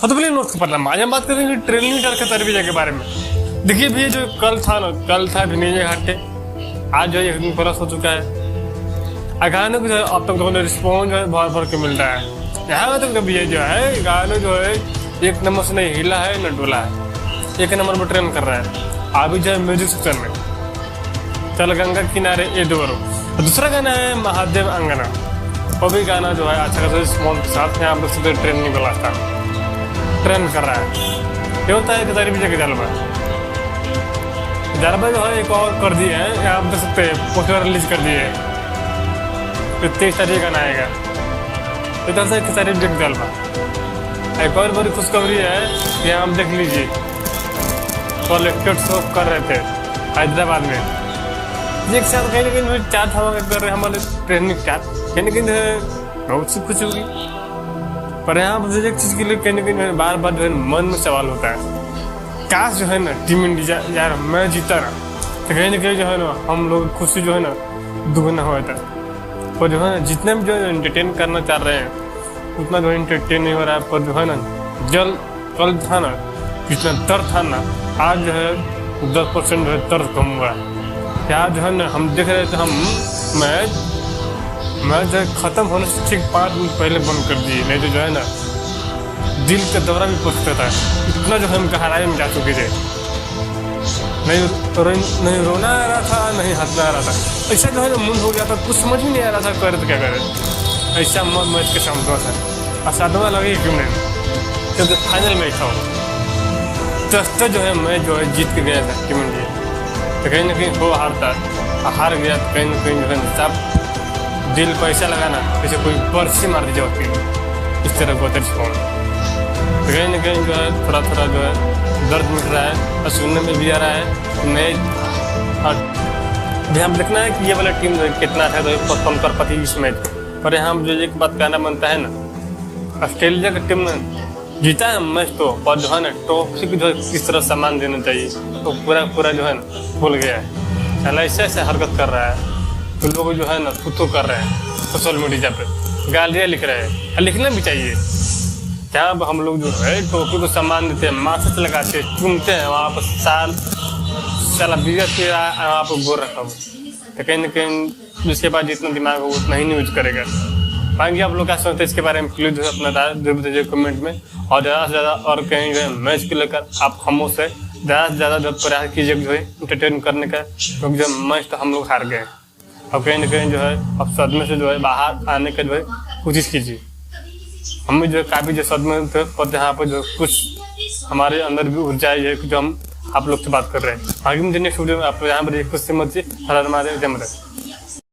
फतुली note पड़ना। आज हम बात करेंगे ट्रेनिंग के तरीके के बारे में। देखिए भैया, जो कल था विनय घाटे, आज जो है 1 दिन प्लस हो चुका है। गानों को जो है अब तक तो रिस्पॉन्स जो है बहुत भर के मिल रहा है। यहाँ तक भैया जो है गानों जो है 1 नंबर से नहीं हिला है न डोला है, 1 नंबर पर ट्रेन कर रहा है। अभी जो है म्यूजिक सेक्शन में चल गंगा किनारे ए दोरो, दूसरा गाना है महादेव अंगना। वो भी गाना जो है अच्छा खासा रिस्पॉन्स के साथ यहाँ पर ट्रेन नहीं बोला था, ट्रेन कर रहा है। ये होता है कि विजय के जलवा जो है एक और कर दिए हैं, यहाँ देख सकते हैं पोस्टर रिलीज कर दिए हैं। 23 तारीख गाना आएगा, इधर से खेसारी विजय के जलवा। एक और बड़ी खुशखबरी है कि आप देख लीजिए, कलेक्टेड शो कर रहे थे हैदराबाद में। एक साथ कहीं ना कहीं चार धमाका कर रहे हैं हमारे ट्रेनिंग स्टाफ, कहीं ना कहीं बहुत सी कुछ होगी। पर यहाँ पर एक चीज़ के लिए कहीं ना कहीं बार बार जो है मन में सवाल होता है, काश जो है ना टीम इंडिया यार मैं जीता ना, तो कहीं ना कहीं जो है ना हम लोग खुशी जो है ना दुगना हो जाता है। पर जो है ना जितने भी जो है एंटरटेन करना चाह रहे हैं उतना जो है एंटरटेन नहीं हो रहा है। पर जो है ना कल था ना जितना दर्द था ना, आज जो है 10% जो है दर्द कम हुआ है। यार जो है ना हम देख रहे थे, हम मैच जो है ख़त्म होने से ठीक 5 मिनट पहले बंद कर दिए, नहीं तो जो है ना दिल का दौरा भी पहुँचता था। इतना जो हम गहराई में जा चुके थे, नहीं रोना आ रहा था, नहीं हंसना आ रहा था। ऐसा जो है ना मूड हो गया था, कुछ समझ ही नहीं आ रहा था करे तो क्या करे। ऐसा मैच के सामने था और साधवा लगे क्यों नहीं, क्योंकि फाइनल मैच था। तो जो है मैच जो है जीत के गया था टीम इंडिया, तो कहीं ना कहीं वो हार गया। तो कहीं ना कहीं जो है सब दिल को ऐसा लगाना जैसे कोई बर्सी मार दी जाती है, इस तरह को रिस्पॉन्स। तो कहीं ना कहीं जो है थोड़ा जो है दर्द मिट रहा है और सुनने में भी आ रहा है नए। और ध्यान रखना है कि ये वाला टीम कितना अच्छा तो परफॉर्म कर पाती इस मैच। पर यहाँ जो एक बात कहना बनता है ना, ऑस्ट्रेलिया की टीम ने जीता है मैच तो, और जो है ना ट्रॉफी को जो है किस तरह सम्मान देना चाहिए तो पूरा जो है ना भूल गया है। चला ऐसे हरकत कर रहा है तो लोग जो है ना थू कर रहे हैं सोशल मीडिया पे, गालियाँ लिख रहे हैं। और लिखना भी चाहिए, जहाँ पर हम लोग जो है ट्रॉफी को सम्मान देते हैं, माथे से लगाते हैं, चूमते हैं, वहाँ पर साला बिगड़ के वहाँ पर गोर रखा हो, तो कहीं ना कहीं उसके बाद जितना दिमाग हो उतना ही यूज करेगा। बाकी आप लोग क्या सोचते हैं इसके बारे में, प्लीज अपना राय जरूर दीजिए कमेंट में। और ज़्यादा से ज़्यादा और कहीं जो है मैच को लेकर आप हमों से ज़्यादा से ज़्यादा जो प्रयास कीजिए जो है इंटरटेन करने का, क्योंकि जो मैच तो हम लोग हार गए और कहीं ना कहीं जो है अब सदमे से जो है बाहर आने का जो है कोशिश कीजिए। हम भी जो है काफ़ी जो सदमे थे, और जहाँ पर जो कुछ हमारे अंदर भी ऊर्जा है जो हम आप लोग से बात कर रहे हैं। आगे मुझे नेक्स्ट वीडियो में आप यहाँ पर कुछ से मत हमारे जम रहे।